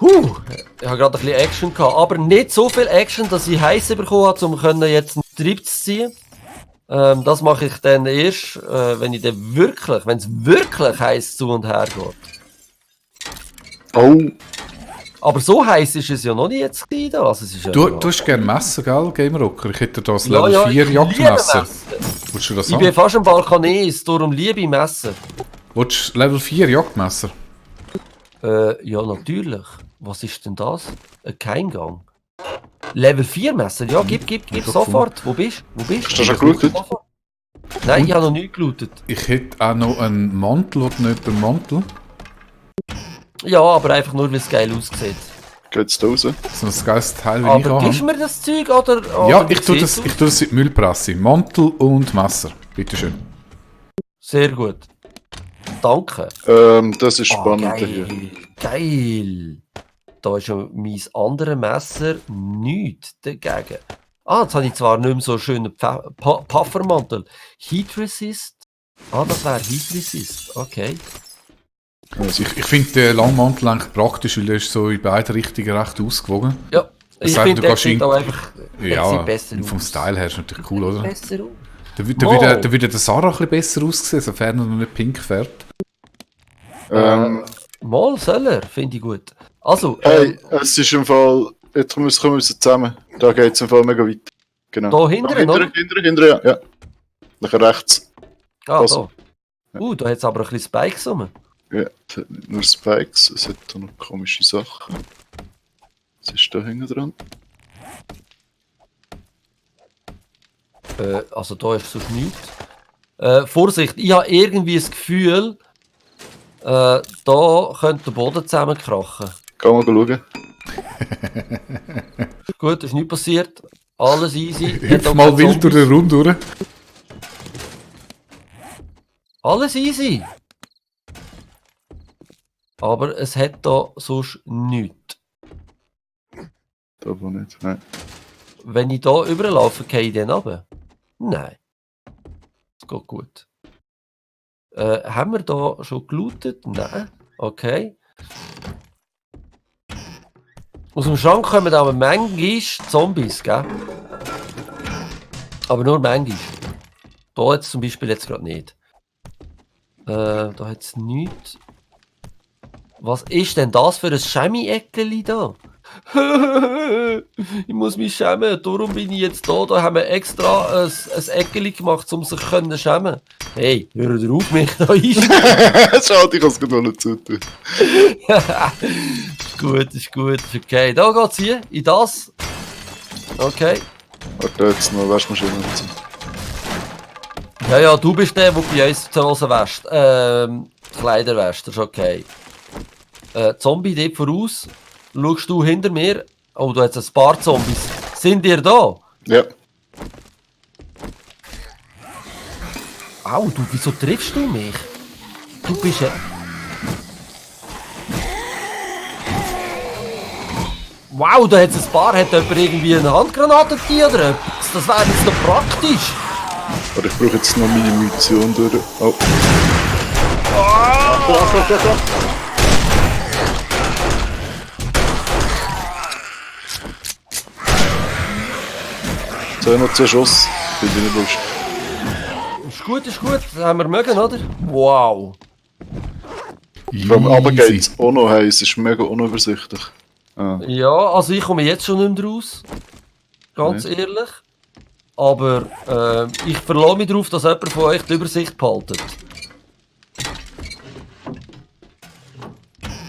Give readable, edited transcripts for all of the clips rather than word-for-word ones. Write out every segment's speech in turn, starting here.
Ich habe gerade ein bisschen Action gehabt, aber nicht so viel Action, dass ich heiß bekommen habe, um jetzt einen Trip zu ziehen. Das mache ich dann erst, wenn es wirklich heiß zu und her geht. Oh, Aber so heiß ist es ja noch nicht jetzt gewesen. Also es ist ja Du hast gerne Messer, gell, Game Rocker? Ich hätte da das Ja, Level ja, 4 ich Jagdmesser. liebe Willst du das Ich bin haben? fast am Balkanes, darum liebe ich Messer. Willst du Level 4 Jagdmesser? Ja, natürlich. Was ist denn das? Ein Keimgang. Level 4 Messer? Ja, gib sofort. Wo bist du? hast du schon gelootet? Nein, ich habe noch nicht gelootet. Ich hätte auch noch einen Mantel oder nicht einen Mantel. Ja, aber einfach nur, weil es geil aussieht. Geht's da raus? So ein geiles Teil, wie ich Aber auch gibst du habe. mir das Zeug oder Ja, wie ich tue sieht's das aus? in die Müllpresse. Mantel und Messer. Bitteschön. Sehr gut. Danke. Das ist spannend hier. Geil. Da ist ja mein anderes Messer nichts dagegen. Jetzt habe ich zwar nicht mehr so einen schönen Puffermantel. Heat Resist. Das wäre Heat Resist. Okay. Also ich finde den Langmantel eigentlich praktisch, weil er ist so in beide Richtungen recht ausgewogen. Ja, ich sagt, finde, du der kannst sieht auch einfach Ja, sieht besser und vom aus. Style her ist natürlich cool, oder? Besser aus. Da würde der Sarah ein bisschen besser aussehen, sofern er noch nicht pink färbt. Mal soll er, finde ich gut. Also, Hey, es ist im Fall. Jetzt kommen wir zusammen. Da geht es im Fall mega weit. Genau. da hinten, oder? Hinter, ja. Nachher rechts. Ah, also. da. Da hat es aber ein bisschen Spikes rum. Ja, es hat nicht nur Spikes, es hat da noch komische Sachen. Was ist da hinten dran? Also da ist sonst nichts. Vorsicht, ich habe irgendwie das Gefühl, da könnte der Boden zusammenkrachen. Geh mal schauen. Gut, ist nichts passiert. Alles easy. Hat Hüpf auch mal keine wild durch Zombies. den Raum durch. Alles easy. Aber es hat da sonst nichts. Da aber nicht, nein. Wenn ich da überlaufe, gehe ich dann runter? Nein. Es geht gut. Haben wir da schon gelootet? Nein. Okay. Aus dem Schrank kommen aber manchmal Zombies, gell? Aber nur manchmal. Da jetzt zum Beispiel jetzt gerade nicht. Da hat es nichts. Was ist denn das für ein Schemi-Eckeli da? Ich muss mich schämen, darum bin ich jetzt da. Da haben wir extra ein Eckeli gemacht, um sich zu schämen. Hey, hör auf mich da einstellen. Schade, ich kann es gerade noch nicht zutun. Ist gut, ist okay. Da geht's hier, in das. Okay. Warte, jetzt noch Waschmaschine und so. Ja, du bist der bei uns zu Hause wäscht. Kleider wäscht, das ist okay. Zombie dort voraus. Schaust du hinter mir? Oh, du hast ein paar Zombies. Sind ihr da? Ja. Au, du, wieso triffst du mich? Du bist ja... Wow, da hat es ein paar. Hat jemand irgendwie eine Handgranate gegeben oder etwas? Das wäre jetzt noch praktisch. Aber ich brauche jetzt noch meine Munition durch. Oh. So, noch 2 Schuss. Finde ich nicht lustig. Ist gut. Das haben wir mögen, oder? Wow. Vom Abend geht es auch noch heiß. Es ist mega unübersichtlich. Ja, also ich komme jetzt schon nicht mehr raus. Ganz ehrlich. Aber ich verlasse mich darauf, dass jemand von euch die Übersicht behaltet.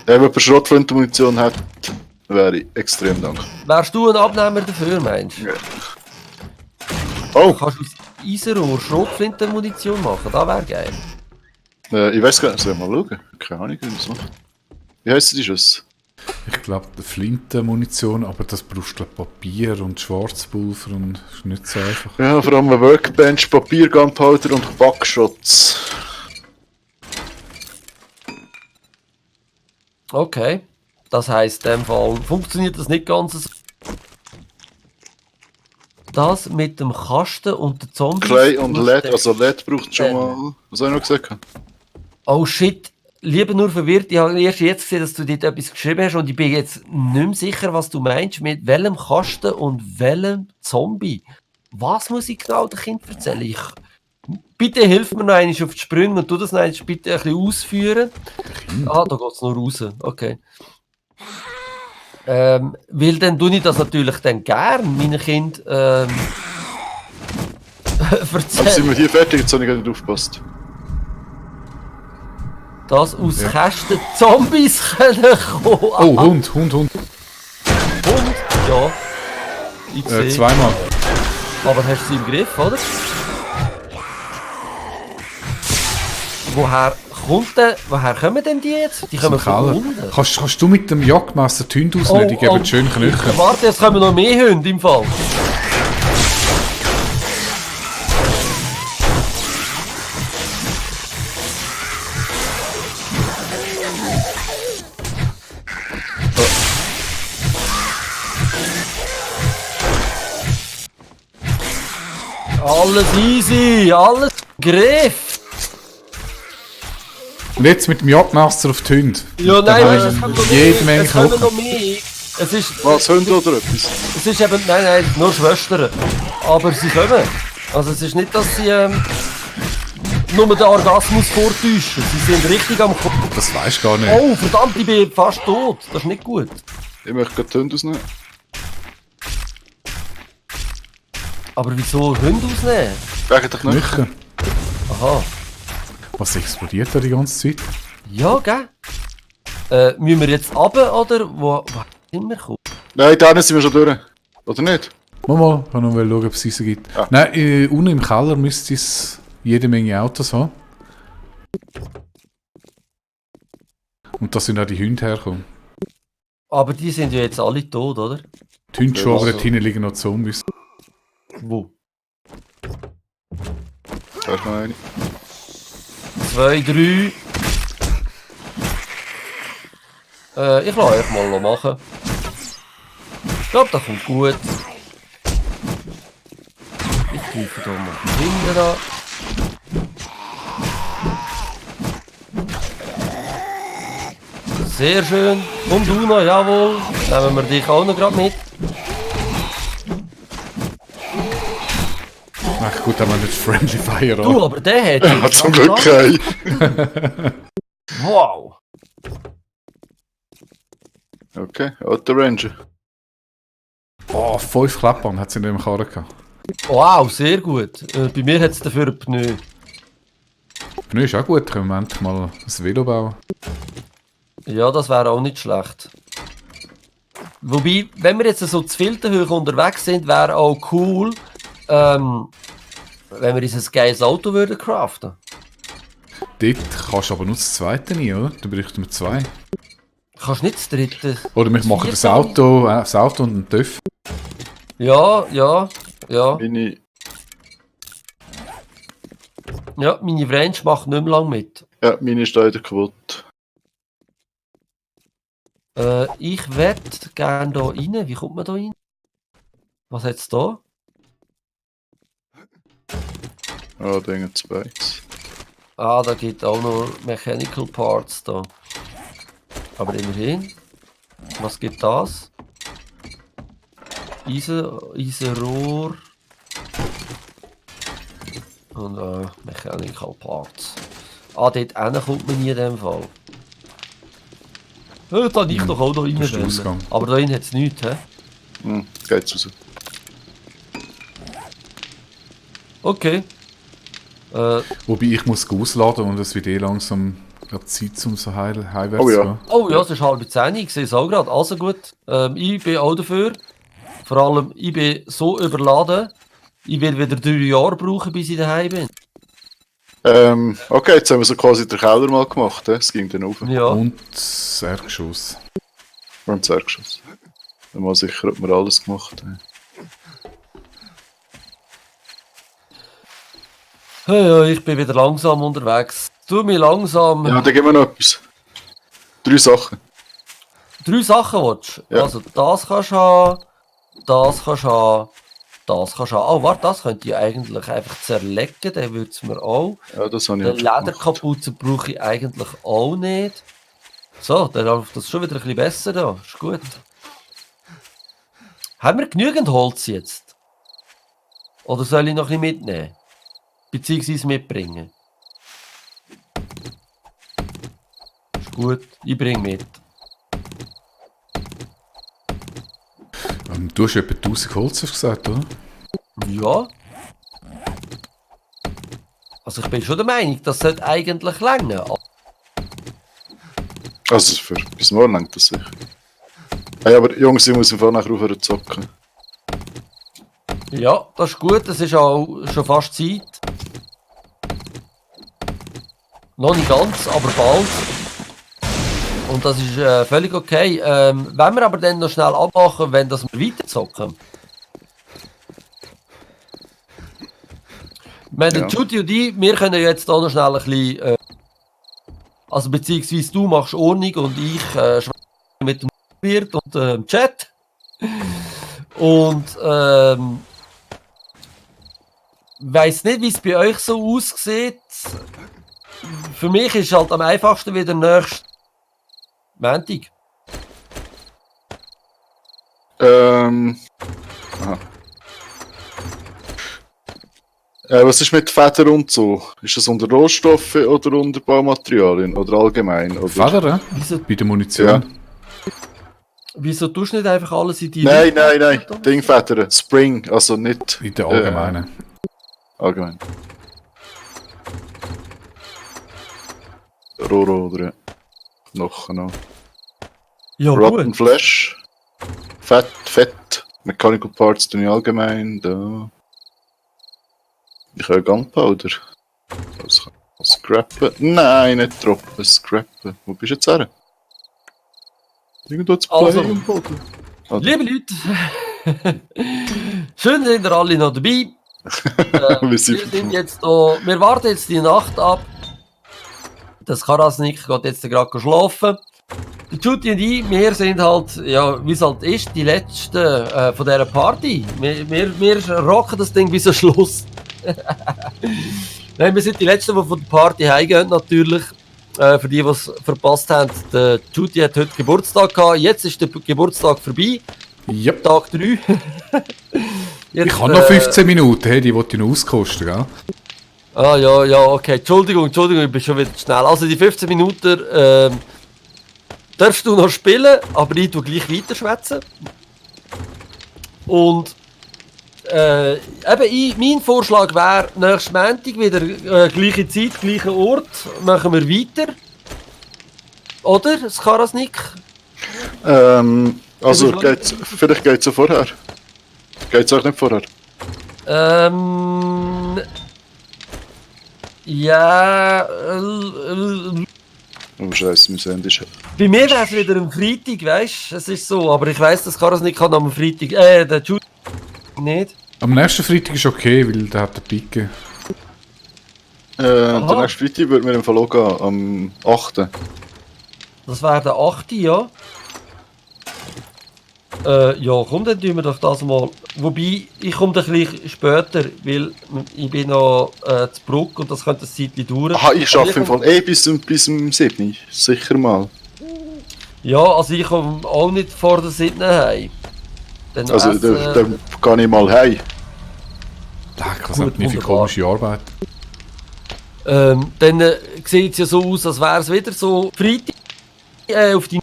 Wenn jemand Schrotflintenmunition hat, wäre ich extrem dankbar. Wärst du ein Abnehmer dafür, meinst du? Ja. Oh, Kannst du aus Eisenrohr Schrotflintenmunition machen? Das wäre geil. ich weiß gar nicht, soll ich mal schauen? Keine Ahnung, wie man das macht. Wie heisst die Schuss? Ich glaube, Flintenmunition, aber das brauchst du Papier und Schwarzpulver und ist nicht so einfach. Ja, vor allem eine Workbench, Papier, Gunpowder und Backschutz. Okay. Das heisst, in dem Fall funktioniert das nicht ganz so. Das mit dem Kasten und den Zombies. Clay und LED, also LED braucht schon mal. Was habe ich noch gesagt? Oh shit. lieber nur verwirrt, ich habe erst jetzt gesehen, dass du dort etwas geschrieben hast und ich bin jetzt nicht mehr sicher, was du meinst, mit welchem Kasten und welchem Zombie. Was muss ich genau dem Kind erzählen? Bitte hilf mir noch einmal auf die Sprünge und tu das noch einmal bitte ein bisschen ausführen. Ah, da geht es nur raus. Okay. Weil dann tue ich das natürlich dann gern meinen Kind Aber sind erzählen. wir hier fertig? Jetzt habe ich gar nicht aufgepasst. Dass aus Kästen Zombies können kommen. Oh, Hund. Und, ja. Ich sehe. Zweimal. Aber hast du sie im Griff, oder? Woher kommen denn die jetzt? Die kommen von Keller. unten. Kannst du mit dem Jagdmesser die Hunde ausnehmen? Die geben schön Knöchel. Warte, jetzt kommen noch mehr Hunde im Fall. Alles easy, alles im Griff. Und jetzt mit dem Jagdmesser auf die Hunde. Ja, Dann nein, habe es ich kommen noch jede mehr. Menge Es kommen Knochen. noch mehr. Es ist, Was, Hunde oder etwas? es ist eben, nein, nur Schwestern. Aber sie kommen. Also es ist nicht, dass sie nur den Orgasmus vortäuschen. Sie sind richtig am Kopf. Das weisst du gar nicht. Oh, verdammt, ich bin fast tot. Das ist nicht gut. Ich möchte gerade die Hunde ausnehmen. Aber wieso Hunde ausnehmen? Wegen der Knöchel. Knöchel. Aha. Was explodiert da die ganze Zeit? Ja, gell? Müssen wir jetzt runter oder wo sind wir gekommen? Nein, da sind wir schon durch. Oder nicht? Mal, ich kann noch schauen, ob es Eisen gibt. Ah. Nein, unten im Keller müsste es jede Menge Autos haben. Und da sind auch die Hunde hergekommen. Aber die sind ja jetzt alle tot, oder? Die Hunde schon, aber also- dort hinten liegen noch Zombies. Wo? Da ist noch eine. 2, 3. Ich lasse euch mal noch machen. Ich glaube, das kommt gut. Ich greife hier mal die Kinder an. Sehr schön. Und du noch, jawohl. Nehmen wir dich auch noch gerade mit. Ach gut, dann haben wir nicht Friendly Fire Du, an. aber der hat... Ja, zum Glück kein. Wow. Okay, Auto Ranger. Oh, 5 Klappern hat es in dem Karren gehabt. Wow, sehr gut. Bei mir hat es dafür ein Pneu. Pneu ist auch gut, können wir endlich mal ein Velo bauen. Ja, das wäre auch nicht schlecht. Wobei, wenn wir jetzt so zu Filterhöhe unterwegs sind, wäre auch cool, wenn wir uns ein geiles Auto würden craften. Dort kannst du aber nur das zweite rein, oder? Da bräuchten wir 2. Kannst nicht das dritte? Oder wir machen das Auto und einen TÜV. Ja. Meine. Ja, meine Range macht nicht mehr lang mit. Ja, meine ist leider kaputt. Ich werde gerne hier rein. Wie kommt man da rein? Was hat es da? Ah, da hängen Spikes. Ah, da gibt auch noch Mechanical Parts da. Aber immerhin. Was gibt das? Eisenrohr. Und Mechanical Parts. Ah, dort hinten kommt man nie in dem Fall. Da kann ich doch auch noch das ist der rein. Ausgang. Aber da hat es nichts, hä? Geht's raus. Okay. Wobei ich muss ausladen und es wird eh langsam gerade Zeit, um so heimwärts Oh ja. zu gehen. Oh ja, es ist 9:30, ich sehe es auch gerade. Also gut, ich bin auch dafür. Vor allem, ich bin so überladen, ich werde wieder 3 Jahre brauchen, bis ich daheim bin. Okay, jetzt haben wir so quasi den Keller mal gemacht. Es ging dann auf. Ja, Und das Erdgeschoss. Und das Erdgeschoss. Dann mal sicher, ob wir alles gemacht haben. ja, ich bin wieder langsam unterwegs. Tu mir langsam. Ja, dann geben wir noch etwas. 3 Sachen. 3 Sachen willst du? Ja. Also das kannst du haben, das kannst du haben das kannst du auch. Oh, warte, das könnte ich eigentlich einfach zerlegen, dann würde es mir auch. Ja, das habe ich Eine einfach gemacht. Lederkapuze brauche ich eigentlich auch nicht. So, dann läuft das schon wieder ein bisschen besser da. Ist gut. Haben wir genügend Holz jetzt? Oder soll ich noch ein bisschen mitnehmen? Beziehungsweise mitbringen? Ist gut, ich bringe mit. Du hast etwa 1000 Holz hast du gesagt, oder? Ja. Also ich bin schon der Meinung, das sollte eigentlich länger. Also für bis morgen langt das sicher. Hey, aber Jungs, ich muss im Fall nachher aufhören zu zocken. Ja, das ist gut, es ist auch schon fast Zeit. Noch nicht ganz, aber bald. Und das ist völlig okay. Wenn wir aber dann noch schnell abmachen, wenn das wir weiterzocken. Wenn der Ja. Judy und ich, wir können jetzt auch noch schnell ein bisschen, also beziehungsweise du machst Ordnung und ich schwätze mit dem Wirt und dem Chat. Und weiss nicht, wie es bei euch so aussieht. Für mich ist halt am einfachsten wieder nächst Montag. Aha. Was ist mit Federn und so? Ist das unter Rohstoffe oder unter Baumaterialien? Oder allgemein? Oder? Federn? Wieso, Bei der Munition? Ja. wieso tust du nicht einfach alles in die Nein. Dingfedern. Spring, also nicht In der allgemeinen. allgemein. Roro oder noch. Ja, Rotten gut. Flesh. Fett. Mechanical Parts tun ich allgemein. Da. Ich habe Gunpowder. Das kann ich scrappen. Nein, nicht droppen. Scrappen. Wo bist du jetzt her? Irgendwo zu Play Also. am Boden. Liebe Leute, schön sind ihr alle noch dabei. Wir Wir sind sind jetzt da, wir warten jetzt die Nacht ab. Das Karasnik geht jetzt gerade schlafen. Die Judy und ich, wir sind halt, ja, wie es halt ist, die Letzten von dieser Party. Wir rocken das Ding bis zum Schluss. Nein, wir sind die Letzten, die von der Party heimgehen, natürlich. Für die, die es verpasst haben, der Judy hat heute Geburtstag gehabt. Jetzt ist der Geburtstag vorbei. Yep. Tag 3. Jetzt, Ich habe noch 15 Minuten, hey, die wollte ich noch auskosten, gell? Ah, ja, okay. Entschuldigung, ich bin schon wieder zu schnell. Also die 15 Minuten darfst du noch spielen, aber ich tue gleich weiter schwätzen. Und mein Vorschlag wäre, nächsten Montag wieder gleiche Zeit, gleicher Ort, machen wir weiter. Oder, Skarasnik? Also, Ja, vielleicht geht es ja vorher. Geht es auch nicht vorher? Ja, Oh, Scheiße, mein Handy ist. bei mir wäre es wieder am Freitag, weißt du? Es ist so, aber ich weiss, dass Karasnik kann am Freitag. Der Jude nicht. Am nächsten Freitag ist okay, weil der hat den Pike. Der nächste Freitag würde mir im Fall auch gehen, am 8. Das wäre der 8. Ja. Ja, komm, dann tun wir doch das mal. Wobei, ich komme dann ein bisschen später, weil ich bin noch zu Bruck und das könnte ein Zeitchen dauern. Aha, ich Aber arbeite im Fall bis zum 7. Sicher mal. Ja, also ich komme auch nicht vor der 7. heim. Dann Also, dann gehe ich mal heim. Leck, was Gut, hat nie für wunderbar. komische Arbeit. Dann sieht es ja so aus, als wäre es wieder so Freitag auf die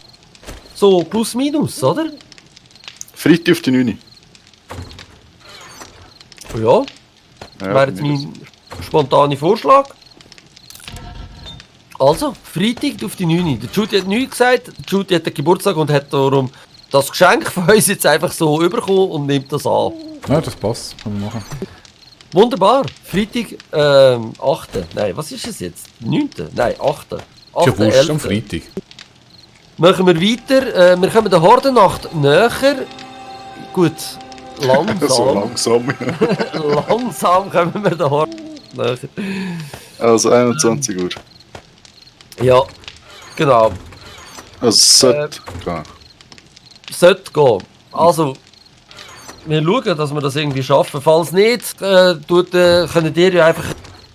so plus minus, oder? Freitag auf die 9. Ja, Ja, wäre jetzt mein spontaner Vorschlag. Also, Freitag auf die 9. Der Judy hat nichts gesagt, der Judy hat den Geburtstag und hat darum das Geschenk von uns jetzt einfach so bekommen und nimmt das an. Ja, das passt. Können wir machen. Wunderbar. Freitag, 8. Nein, was ist es jetzt? 9. Nein, 8. Ist ja wurscht, am 11.. Freitag. Machen wir weiter. Wir kommen der Hordennacht näher. Gut, langsam. So langsam. Langsam kommen wir der Hordennacht näher. Also 21 Uhr. Ja, genau. Also es sollte gehen. Sollte gehen. Also, Wir schauen, dass wir das irgendwie schaffen. Falls nicht, könnt ihr ja einfach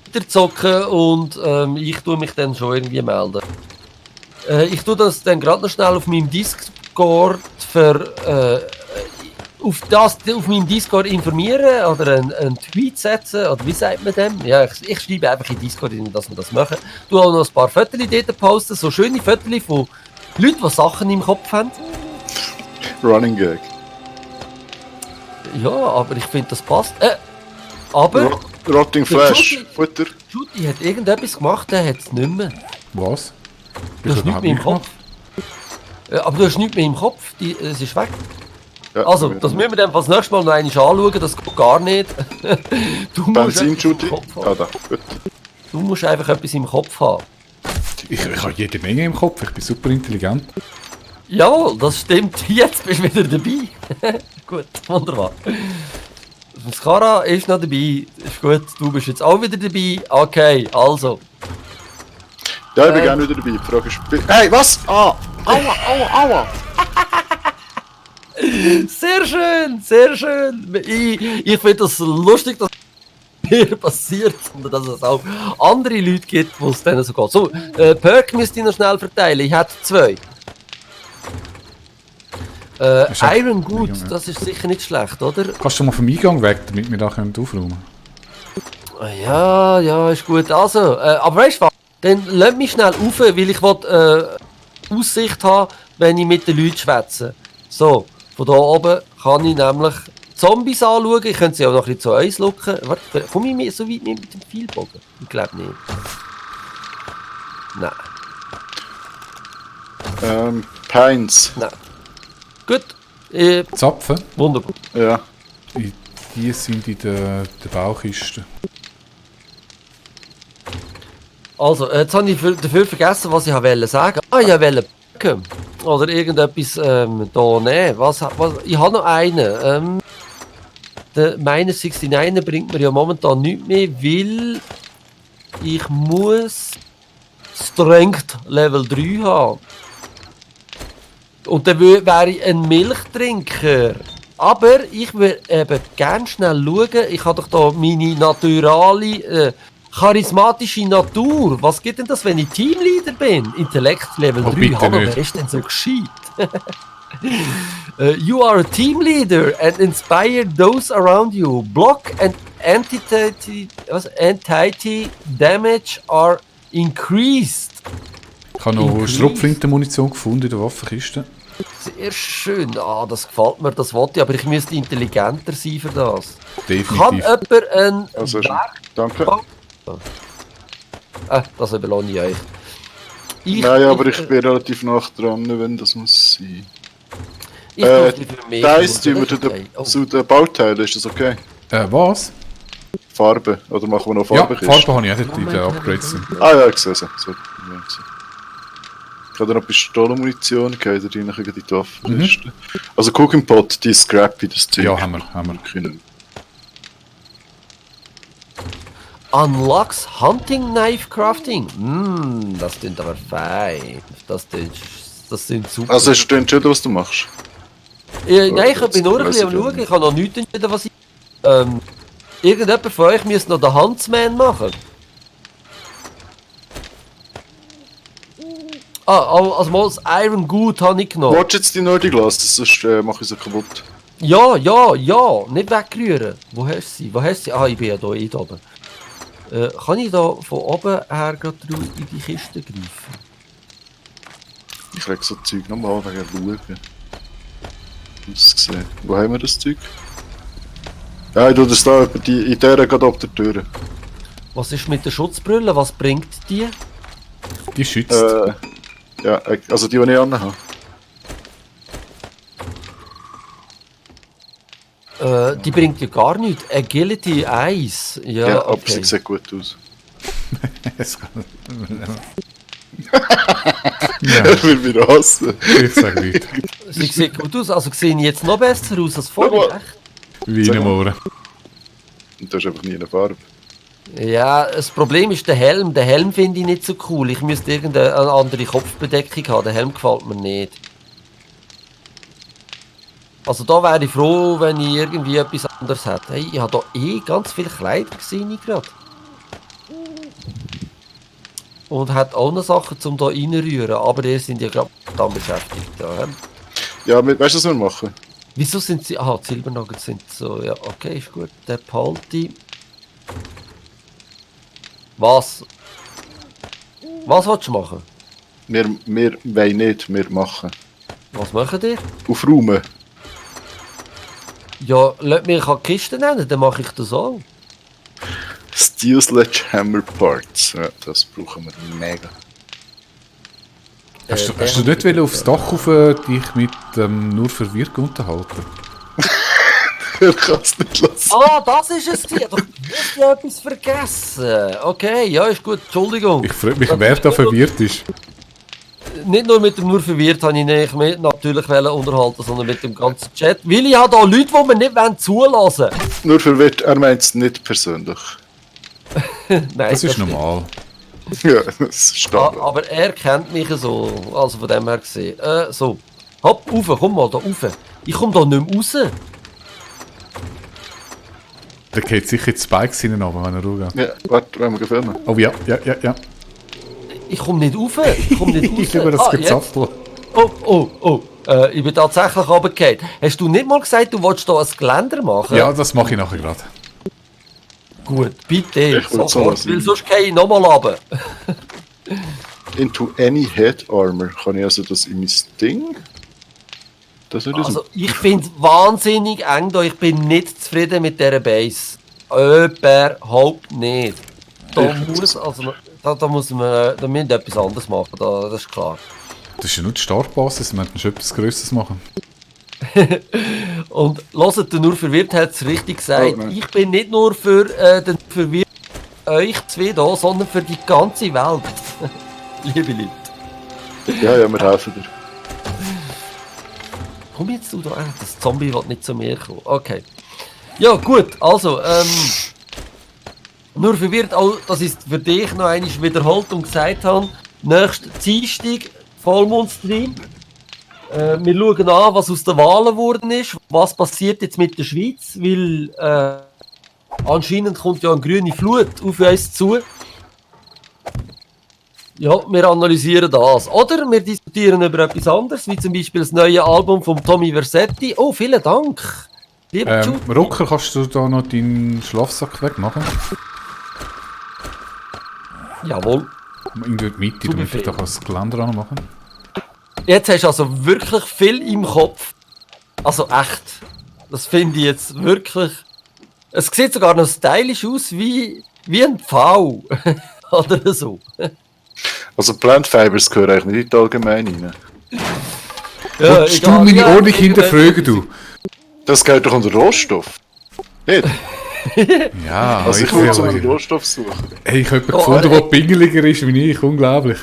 weiterzocken und ich tue mich dann schon irgendwie melden. Ich tue das dann gerade noch schnell auf meinem Discord auf meinem Discord informieren oder einen Tweet setzen, oder wie sagt man dem? Ja, ich schreibe einfach in Discord, dass wir das machen. Du auch noch ein paar Fotos dort posten, so schöne Fotos von Leuten, die Sachen im Kopf haben. Running Gag. Ja, aber ich finde, das passt. Aber Rotting Flash. Futter. Judy hat irgendetwas gemacht, der hat es nicht mehr. Was? Du hast nichts mehr im Kopf. Aber du hast nichts mehr im Kopf, es ist weg. Ja, Also, das müssen wir dann das nächste Mal noch einmal anschauen, das geht gar nicht. Du musst Benzin, etwas im Judy. Kopf haben. Ah, da. Gut. Du musst einfach etwas im Kopf haben. Ich habe jede Menge im Kopf, ich bin super intelligent. Jawohl, das stimmt. Jetzt bist du wieder dabei. Gut, wunderbar. Das Kara ist noch dabei. Ist gut, du bist jetzt auch wieder dabei. Okay, also. Ja, ich bin gerne wieder dabei. Die Frage ist... Hey, was? Ah! Aua, aua, aua! Sehr schön, sehr schön. Ich finde das lustig, dass mir passiert, und dass es auch andere Leute gibt, wo es denen so geht. So, Perk müsst ihr noch schnell verteilen. Ich hätte 2. Iron Good, das ist sicher nicht schlecht, oder? Kannst du mal vom Eingang weg, damit wir da aufräumen Ja, ist gut. Also, aber weißt du was? Dann lass mich schnell rauf, weil ich will, Aussicht haben, wenn ich mit den Leuten schwätze. So, von da oben kann ich nämlich Zombies anschauen. Ich könnte sie auch noch ein bisschen zu uns locken. Warte, komme ich so weit mit dem Pfeilbogen? Ich glaube nicht. Nein. Pines. Nein. Gut. Zapfen? Wunderbar. Ja. Die sind in der Baukiste. Also, jetzt habe ich dafür vergessen, was ich wollte sagen. Ich wollte packen. Oder irgendetwas da nehmen. Ich habe noch einen. Der Miner 69 bringt mir ja momentan nichts mehr, weil ich muss Strength Level 3 haben. Und dann wäre ich ein Milchtrinker. Aber ich würde eben gerne schnell schauen. Ich habe doch da meine naturale, charismatische Natur. Was gibt denn das, wenn ich Teamleader bin? Intellekt Level 3. bitte Hallo, nicht. wer ist denn so gescheit? You are a team leader and inspire those around you. Block and entity damage are increased. Ich habe noch Schrotflintenmunition gefunden in der Waffenkiste. Sehr schön. Das gefällt mir, das wollte ich, aber ich müsste intelligenter sein für das. Kann Definitiv. jemand einen Also, danke. das überlohne ich euch. Nein, aber ich bin relativ nah dran, wenn das muss sein. Ich brauche die für mich. Dice tun wir Oh. zu den Bauteilen, ist das okay? Was? Farbe, oder machen wir noch Ja, Farbe? Farbe habe ich auch dort in den Upgrades. Ah ja, ich sehe sie. So, ich habe noch Pistolenmunition, gehe da rein in die Waffenliste. Also Cooking Pot, die Scrappy, das Zeug. Ja, haben wir. Unlocks Hunting Knife Crafting. Das klingt aber fein. Das sind super. Also hast du entschieden, was du machst? Nein, ich bin nur ein bisschen am Schauen. Ich habe noch nichts entschieden, was ich... irgendjemand von euch müsste noch den Huntsman machen. Also mal das Iron Good habe ich genommen. Watch jetzt die Nerdy Glass, sonst mache ich sie kaputt. Ja, nicht wegrühren. Wo hast du sie? Ich bin ja da oben. Kann ich da von oben her gerade in die Kiste greifen? Ich lege so Zeug nochmal wegen Schauen. Ausgesehen. Wo haben wir das Zeug? Ja, ich tue das da in der gerade ab der Tür. Was ist mit der Schutzbrille? Was bringt die? Die schützt. Ja, also die ich anhabe. Die bringt ja gar nichts. Agility 1. Ja, aber okay. sie sieht gut aus. Er will mich hassen. Ich sage nicht. Sie sieht gut aus. Also sehen jetzt noch besser aus als vorher. Schau Echt? Wie in einem Ohren. Und du hast einfach nie eine Farbe. Ja, das Problem ist der Helm. Den Helm finde ich nicht so cool. Ich müsste irgendeine andere Kopfbedeckung haben. Der Helm gefällt mir nicht. Also da wäre ich froh, wenn ich irgendwie etwas anderes hätte. Hey, ich habe da ganz viele Kleider gesehen gerade. Und hat auch noch Sachen zum da reinrühren, aber ihr sind ja gerade dann beschäftigt. Ja. Ja, weißt du, was wir machen? Wieso sind sie... Aha, die Silbernuggets sind so... Ja, okay, ist gut. Der behalte. Was? Was willst du machen? Wir wollen nicht, wir machen. Was macht ihr? Aufräumen. Ja, lass mich die Kiste nennen, dann mache ich das auch. Steel Sledgehammer Parts. Ja, das brauchen wir mega. Hast du nicht wollen aufs Dach rauf, dich mit nur verwirrt unterhalten? Ich kann es nicht lassen. Ah, das ist es gewesen. Doch, ich habe etwas vergessen. Okay, ja, ist gut. Entschuldigung. Ich frage mich, wer da verwirrt ist. Nicht nur mit dem nur verwirrt habe ich nicht mich natürlich unterhalten, sondern mit dem ganzen Chat. Weil ich habe da Leute, die mir nicht zulassen wollen. Nur verwirrt, er meint es nicht persönlich. Nein, Das ist normal. Ja, das ist Standard. Aber er kennt mich so. Also von dem her gesehen. So. Hopp, rauf, komm mal da rauf. Ich komme da nicht mehr raus. Da geht sicher die Spikes hinein, wenn er rausgeht. Ja, warte, wollen wir filmen? Oh ja. Ich komme nicht rauf. Ich komme nicht raus. Ich liebe das jetzt. Gezappel. Oh. Ich bin tatsächlich runtergefallen. Hast du nicht mal gesagt, du wolltest hier ein Geländer machen? Ja, das mache ich nachher gerade. Gut, bitte. Ich will Sofort, so weil sonst gehe ich nochmal runter. Into any head armor. Kann ich also das in mein Ding? Das ist Also, ich finde es wahnsinnig eng da. Ich bin nicht zufrieden mit dieser Base. Überhaupt nicht. Da müssen wir etwas anderes machen, das ist klar. Das ist ja nur die Startbasis, wir müssen schon etwas Größeres machen. Und hört, der nur verwirrt hat es richtig gesagt. Oh, nein. Ich bin nicht nur für den verwirrt euch zwei da, sondern für die ganze Welt. Liebe Leute. Ja, wir helfen dir. Komm jetzt du da, das Zombie will nicht zu mir kommen. Okay. Ja gut, also, nur verwirrt, auch, das ist für dich noch einmal wiederholt und gesagt habe, nächsten Dienstag Vollmondstream. Wir schauen an, was aus den Wahlen geworden ist, was passiert jetzt mit der Schweiz, weil anscheinend kommt ja eine grüne Flut auf uns zu. Ja, wir analysieren das. Oder wir diskutieren über etwas anderes, wie zum Beispiel das neue Album von Tommy Versetti. Oh, vielen Dank. Lieber Jude. Rocker, kannst du da noch deinen Schlafsack wegmachen? Jawohl. In der Mitte, damit ich da das Geländer anmachen kann. Jetzt hast du also wirklich viel im Kopf. Also echt. Das finde ich jetzt wirklich... Es sieht sogar noch stylisch aus wie ein Pfau. Oder so. Also Plant Fibers gehören eigentlich nicht in die Allgemeine rein. Ja, Willst du meine Ordnung hinterfragen, du? Das gehört doch unter Rohstoff. Nicht? Ja, Also ich will so einen Rohstoff suchen. Hey, ich habe jemanden gefunden, der pingeliger ist wie ich. Unglaublich.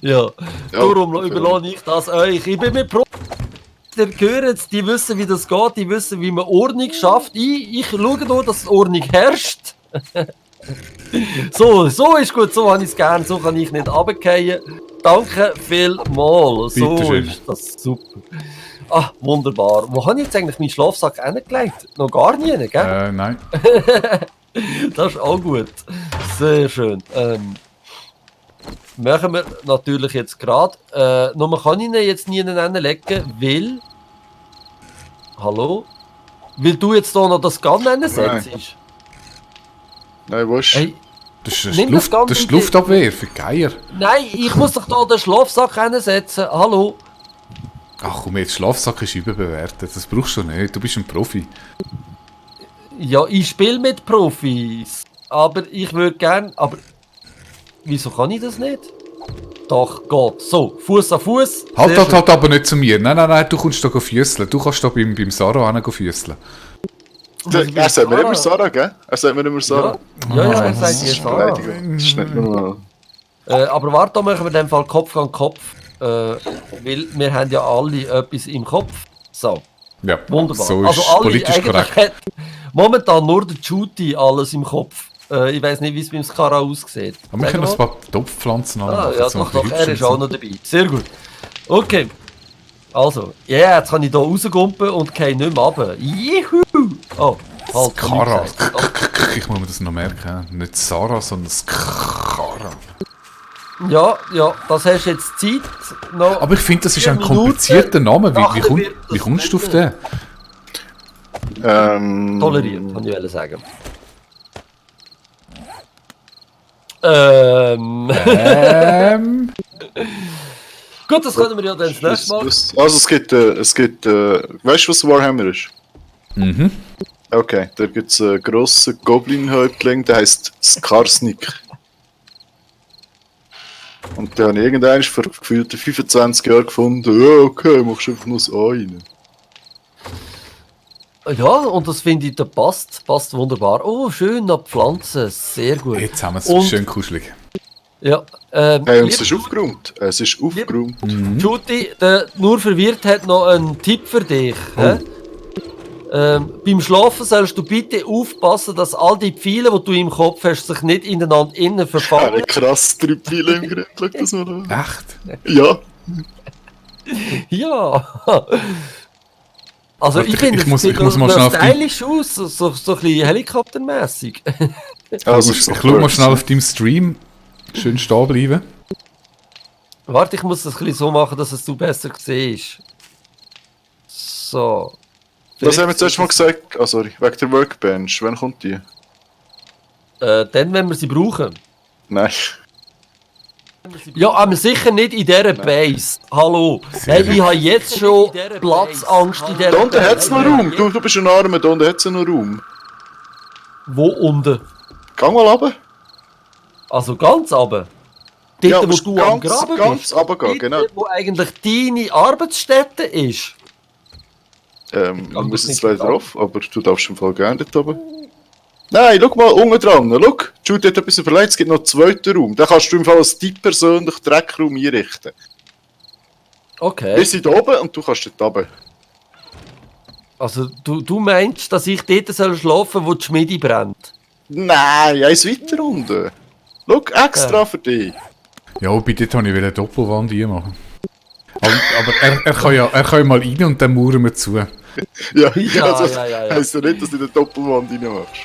Ja, darum überlasse ich das euch. Ich bin mit Pro. Ihr hört es, die wissen, wie das geht, die wissen, wie man Ordnung schafft. Ich schaue nur, dass Ordnung herrscht. So ist gut, so habe ich es gern, so kann ich nicht runterfallen. Danke vielmals, so Bitteschön. ist das super. Ah, wunderbar. Wo habe ich jetzt eigentlich meinen Schlafsack hingelegt? Noch gar nie, gell? Nein. Das ist auch gut. Sehr schön. Machen wir natürlich jetzt gerade. Nur man kann ihn jetzt nie hinlegen, weil... Hallo? Weil du jetzt hier noch das Gun setzt? Nein, wo ist... Hey, Das ist nimm die Luft, Gun das ist die bitte. Luftabwehr für Geier. Nein, ich muss doch da den Schlafsack hinsetzen. Hallo? Ach komm, jetzt Schlafsack ist überbewertet. Das brauchst du nicht. Du bist ein Profi. Ja, ich spiele mit Profis. Aber ich würde gern... Aber... Wieso kann ich das nicht? Doch, geht. So, Fuß an Fuß. Halt aber nicht zu mir. Nein, du kommst da füsseln. Du kannst da beim Sarah hin füsseln. Er sagt mir immer Sarah, gell? Er sagt mir immer Sarah. Ja, er sagt Das dir ist Sarah. Beleidigung. Das ist nicht normal. Aber warte, da machen wir in dem Fall Kopf an Kopf. Weil wir haben ja alle etwas im Kopf. So, Ja, wunderbar. so ist also alle politisch eigentlich korrekt. hat momentan nur der Judy alles im Kopf. Ich weiß nicht, wie es beim Skara aussieht. Aber wir Sag können mal. ein paar Topfpflanzen Ah, anmachen. ja, so ein doch, bisschen er ist hübsch auch und noch dabei. Sehr gut. Okay. Also, ja, jetzt kann ich hier rausgumpen und gehe nicht mehr runter. Juhu! Oh, halt. Skara. hab ich gesagt. Ich muss mir das noch merken. Nicht Sarah, sondern Skara. Ja, das hast du jetzt Zeit. Noch Aber ich finde, das ist 4 ein Minuten. komplizierter Name. Nachher wird das Wie kommst du auf den? Toleriert, kann ich sagen. Gut, das können wir ja dann das nächste Mal. Also es gibt, weißt du, was Warhammer ist? Mhm. Okay, da gibt es einen grossen Goblin-Häuptling, der heisst Skarsnik. Und den habe ich irgendwann vor gefühlten 25 Jahren gefunden. Ja, okay, machst einfach nur das A rein. Ja, und das finde ich, da passt wunderbar. Oh, schön ab Pflanzen, sehr gut. Jetzt haben wir es Und- schön kuschelig. Ja, Hey, und lieber es ist aufgeräumt. Es ist aufgeräumt. Judy, der nur verwirrt hat noch einen Tipp für dich. Hä? Beim Schlafen sollst du bitte aufpassen, dass all die Pfeile, die du im Kopf hast, sich nicht ineinander innen verfangen. Eine krass 3 Pfeile im Gerät. Schau das mal an. Echt? Ja. Ja. Also Warte, ich finde, ich muss sieht mal noch schnell auf die- stylisch aus, so ein bisschen helikoptermässig. Also, Ich schau mal schnell auf deinem Stream. Schön stehen bleiben. Warte, ich muss das ein bisschen so machen, dass es du besser siehst. So. Was haben wir zuerst mal gesagt? Ah, sorry. Wegen der Workbench. Wann kommt die? Dann, wenn wir sie brauchen. Nein. Ja, aber sicher nicht in dieser Base. Hallo. Hey, ich habe jetzt schon Platzangst in dieser Da unten hat es noch Base. Raum. Du bist ein Armer, da unten hat es noch Raum. Wo unten? Geh mal runter. Also ganz runter. Dort, Ja, wo musst du am ganz- Graben ganz bist. runtergehen, Dort, genau. wo eigentlich deine Arbeitsstätte ist. Du musst nicht jetzt leider verstanden. drauf, aber du darfst im Fall gerne dort oben. Nein, schau mal unten dran. Schau, Jude hat etwas überlegt, es gibt noch einen zweiten Raum. Den kannst du im Fall als dein persönlichen Dreckraum einrichten. Okay. Wir sind da oben und du kannst dort oben. Also du meinst, dass ich dort soll schlafen, wo die Schmiede brennt? Nein, eins weiter unten. Schau, extra für dich. Ja, bei dort wollte ich eine Doppelwand machen. Aber er kann ja mal rein und dann mauern wir zu. Ja, Ja, also, ja. heisst ja nicht, dass du in eine Doppelwand reinmachst.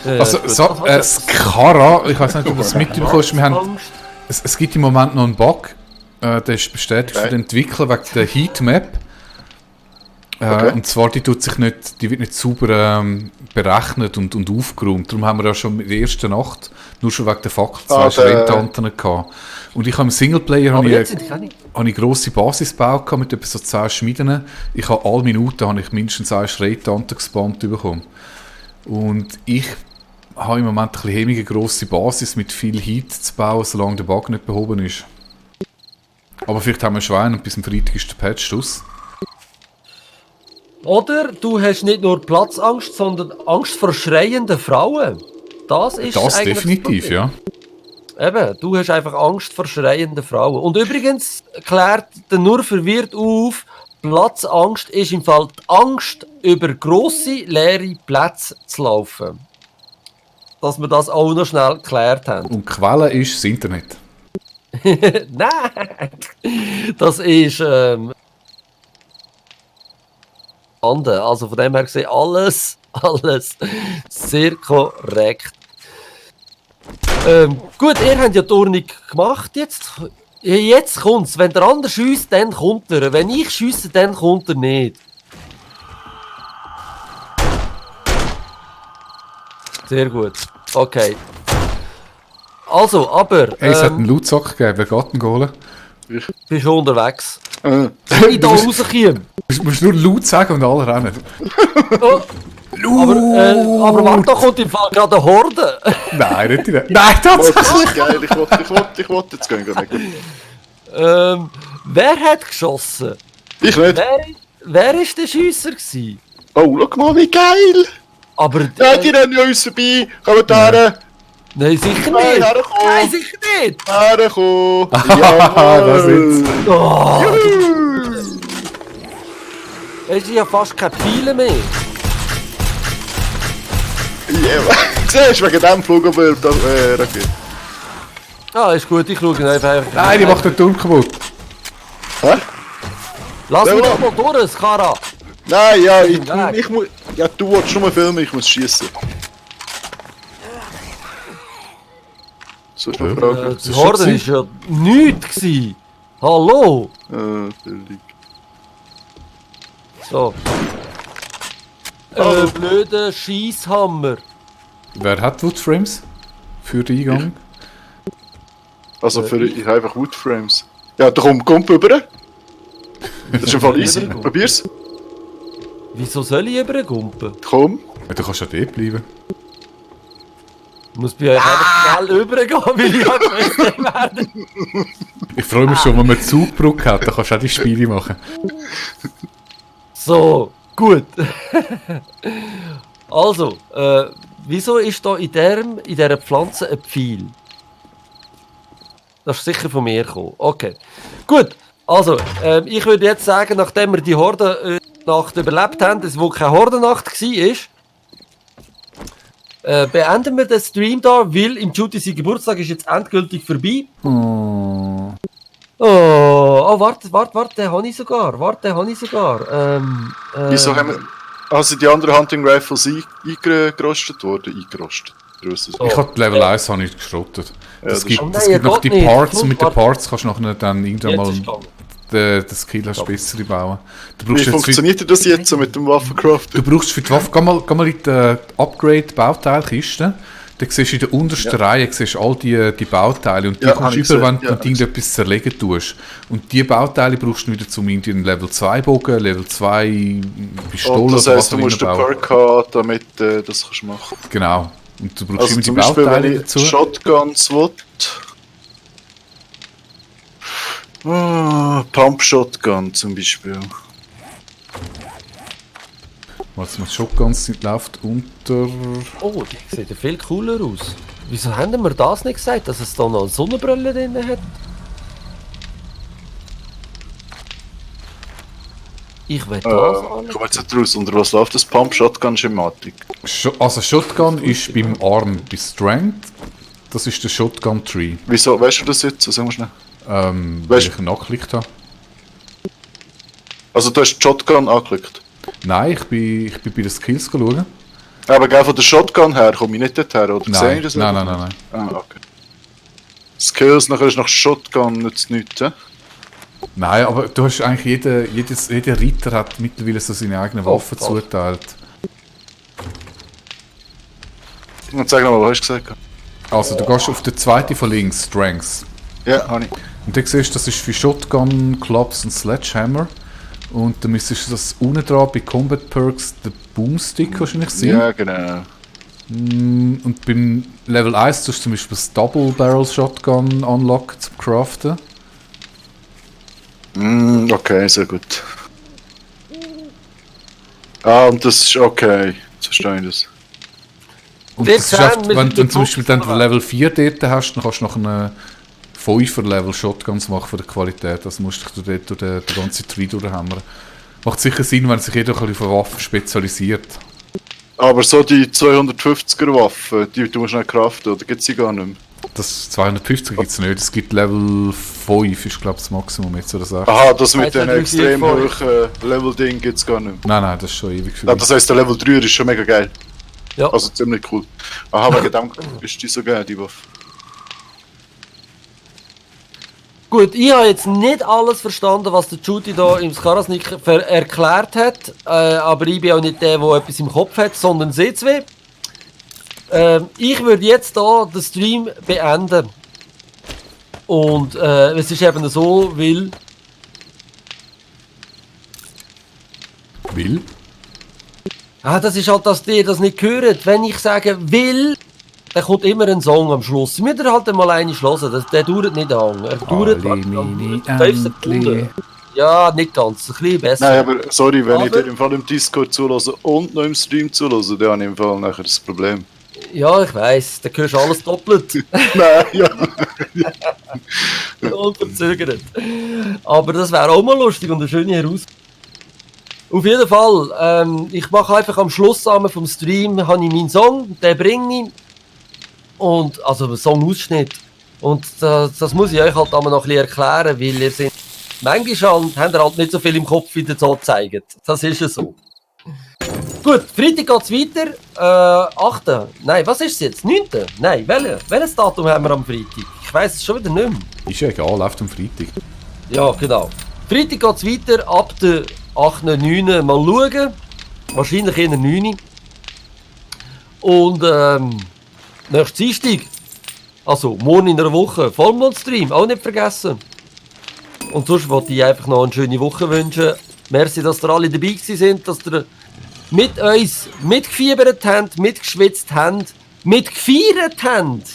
Also, gut. Skara, ich weiß nicht, ob du das mitbekommst, wir haben, Angst. es gibt im Moment noch einen Bug, der ist bestätigt von den Entwicklern wegen der Heatmap. Okay. Und zwar, die wird nicht sauber berechnet und aufgeräumt. Darum haben wir ja schon in der ersten Nacht nur schon wegen der Fackel zwei Schrägtanten gehabt. Und ich habe im Singleplayer Aber habe jetzt ich, sind keine. habe ich grosse Basis gebaut gehabt mit etwa so 10 Schmieden. Ich habe alle Minuten habe ich mindestens eine Schrägtante gespannt bekommen. Und ich habe im Moment ein bisschen hemmige grosse Basis mit viel Heat zu bauen, solange der Bug nicht behoben ist. Aber vielleicht haben wir Schwein und bis am Freitag ist der Patch aus. Oder du hast nicht nur Platzangst, sondern Angst vor schreienden Frauen. Das ist Das eigentlich definitiv, Problem. ja. Eben, du hast einfach Angst vor schreienden Frauen. Und übrigens klärt der nur verwirrt auf, Platzangst ist im Fall die Angst, über grosse, leere Plätze zu laufen. Dass wir das auch noch schnell geklärt haben. Und die Quelle ist das Internet. Nein! Das ist also von dem her gesehen alles sehr korrekt. Gut, ihr habt ja die Ordnung gemacht. Jetzt kommt's. Wenn der andere schiesst, dann kommt er. Wenn ich schiesse, dann kommt er nicht. Sehr gut. Okay. Also, aber Hey, es hat einen Lautsack gegeben, wer geht denn holen? bist du unterwegs. Äh, Wenn ich da rauskomme. Du musst nur laut sagen und alle rennen. Oh, aber warte, da kommt im Fall gerade eine Horde. Nein, nicht direkt. Nein, oh, das das ist geil, ich wollte jetzt gehen. Wer hat geschossen? Ich nicht. Wer ist der Schiesser gsi? Oh, schau mal, wie geil! Aber Ja, die rennen ja uns vorbei. Kommen da her. nein, sicher Nein, nicht. herkommen. Nein, sicher nicht. Herkommen. Da sind's. Oh, es ist ja fast keine Pfeile mehr. Ja, siehst du, wegen dem Flug aber Rakete. Ah, ist gut, ich schaue einfach. Nein, die macht den Turm kaputt. Hä? Lass Ja, mich ja. doch mal durch, Skara! Nein, ja, Weg. ich muss... Ja, du willst nur filmen, ich muss schießen. So ist noch Frage. Die Horde ist ja nichts gewesen. Hallo! Billig. So. Blöder Scheisshammer. Wer hat Woodframes für den Eingang? Also ich habe einfach Woodframes. Ja, da komm rüber. Das ist im Fall easy. Probier's. Wieso soll ich übergumpen? Komm. Ja, du kannst ja dort bleiben. Ich muss bei euch einfach schnell übergehen, weil ich einfach werde. Ich freue mich schon, wenn man Zugbrücke hat, dann kannst du auch die Spiele machen. So, gut. Also, wieso ist da in dieser Pflanze ein Pfeil? Das ist sicher von mir gekommen. Okay. Gut. Also, ich würde jetzt sagen, nachdem wir die Hordennacht überlebt haben, es wo keine Hordennacht war, beenden wir den Stream da, weil im Judy sein Geburtstag ist jetzt endgültig vorbei. Oh. Oh, warte, den habe ich sogar. Wieso haben wir... Also die anderen Hunting Rifles eingerostet worden? Oh. Ich habe Level 1 habe ich geschrottet. das Es gibt, ist- es Nein, gibt noch geht die nicht. Parts und mit den Warte. Parts kannst du nachher dann irgendwann Jetzt mal ist gegangen. den Skill hast bessere bauen. Du Wie brauchst, jetzt für, funktioniert das jetzt so mit dem Waffencraft? du brauchst für die Waffe, geh mal in die Upgrade-Bauteilkiste. Da siehst du in der untersten Reihe siehst du all die Bauteile und die Ja, kommst hab ich über, wenn, gesehen. Ja, wenn du irgendetwas zerlegen tust. Und die Bauteile brauchst du wieder zum irgendwie einen Level 2 Bogen, Level 2 Pistole Und das oder heisst, du auch musst den immer bauen. Perk haben, damit das kannst du machen. Genau. Und du brauchst Also immer die zum Beispiel, Bauteile wenn ich dazu. Shotguns will... Pump Shotgun zum Beispiel. Was mit Shotguns sind, läuft unter... Oh, die sieht ja viel cooler aus. Wieso haben wir das nicht gesagt, dass es da noch eine Sonnenbrille drin hat? Ich will das Ich komme jetzt nicht raus. Unter was läuft das Pump Shotgun Schematik? Also Shotgun ist beim Arm bei Strength. Das ist der Shotgun Tree. Wieso? Weißt du das jetzt? Sag mal schnell. Weil Weißt- ich ihn angeklickt habe. Also du hast die Shotgun angeklickt. Nein, ich bin bei den Skills schauen. Aber gell, von der Shotgun her komme ich nicht dorthin, oder? Sehe Nein, ich das nein, nicht? nein, nein, nein. Ah, okay. Skills, nachher ist nach Shotgun nichts. Nein, aber du hast eigentlich jeder Ritter hat mittlerweile so seine eigenen Waffen was? zuteilt. Und sag nochmal, was hast du gesagt? Also du gehst auf den zweiten von links, Strengths. Ja, habe ich. Und dann siehst du, das ist für Shotgun, Clubs und Sledgehammer. Und dann müsstest du das unten dran bei Combat Perks den Boomstick wahrscheinlich sehen. Ja, genau. Und beim Level 1 tust du zum Beispiel das Double Barrel Shotgun unlocken zum Craften. Okay, sehr gut. Ah, und das ist okay. Jetzt verstehe ich das. Und Wir das ist sehen, oft, wir wenn sind du zum Beispiel dann Fuchs- Level 4 dort hast, dann kannst du noch einen 5er Level Shotguns machen von der Qualität. Das musst du dort durch den ganzen Tree durchhämmern. Macht sicher Sinn, wenn sich jeder ein bisschen auf Waffen spezialisiert. Aber so die 250er Waffen, die du musst nicht craften, oder gibt es sie gar nicht mehr? Das 250 gibt es nicht. Es gibt Level 5, ist glaube ich das Maximum jetzt oder so. Aha, das mit Also, den 3, 4, extrem 5. hohen Level-Ding gibt es gar nicht mehr. Nein, das ist schon ewig Ja, vorbei. das heisst, der Level 3 ist schon mega geil. Ja. Also ziemlich cool. Aha, wegen dem ist die so geil, die Waffe. Gut, ich habe jetzt nicht alles verstanden, was der Judy da im Skarasnik erklärt hat. Aber ich bin auch nicht der, der etwas im Kopf hat, sondern sie zwei. Ich würde jetzt da den Stream beenden. Und es ist eben so, weil... Will? Das ist halt, dass ihr das nicht hört. Wenn ich sage «will», dann kommt immer ein Song am Schluss. Wir müssen halt einmal einen hören. Der dauert nicht lang. Er dauert Alle meine 5 Sekunden. Entli. Ja, nicht ganz. Ein bisschen besser. Nein, aber sorry, wenn ich Aber- dir im Fall im Discord zulasse und noch im Stream zulasse, dann habe ich im Fall nachher das Problem. Ja, ich weiss. Dann hörst du alles doppelt. Nein, ja. Unverzögert. Aber das wäre auch mal lustig und eine schöne Herausforderung. Auf jeden Fall, ich mache einfach am Schluss vom Stream habe ich meinen Song, den bringe ich. Und, also einen Songausschnitt. Und das muss ich euch halt einmal noch ein bisschen erklären, weil ihr seid manchmal haben ihr halt nicht so viel im Kopf, wie ihr so zeigt. Das ist ja so. Gut, Freitag geht's weiter. 8. Nein, was ist es jetzt? 9. Nein, welches Datum haben wir am Freitag? Ich weiss es schon wieder nicht mehr. Ist ja egal, läuft am Freitag. Ja, genau. Freitag geht's weiter, ab der 8. 9. mal schauen. Wahrscheinlich eher 9. Und nächsten Dienstag, also morgen in einer Woche, Vollmondstream, auch nicht vergessen. Und sonst wollte ich einfach noch eine schöne Woche wünschen. Merci, dass ihr alle dabei gewesen sind, dass ihr mit uns mitgefiebert habt, mitgeschwitzt habt, mitgefeiert habt.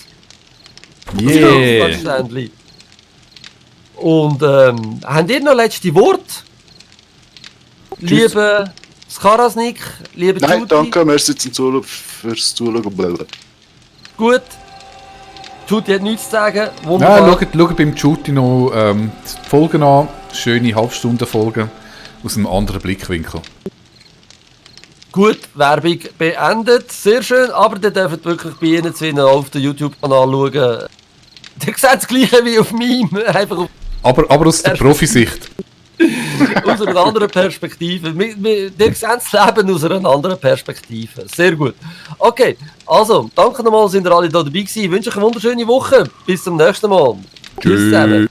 Yeah! Selbstverständlich. Und habt ihr noch letzte Worte? Tschüss. Liebe Skarasnik, liebe Nein, Judy. danke, merci fürs Zuschauen. Gut. Judy hat nichts zu sagen. Nein, Wunderbar. schaut beim Juti noch die Folgen an. Schöne Halbstunden-Folgen aus einem anderen Blickwinkel. Gut, Werbung beendet. Sehr schön, aber ihr dürft wirklich bei Ihnen zu Ihnen auf den YouTube-Kanal schauen. Ihr seht das Gleiche wie auf meinem. Einfach Aber aus der Profisicht. aus einer anderen Perspektive. Ihr seht das Leben aus einer anderen Perspektive. Sehr gut. Okay, also, danke nochmal, sind ihr alle da dabei gewesen. Ich wünsche euch eine wunderschöne Woche. Bis zum nächsten Mal. Tschüss zusammen.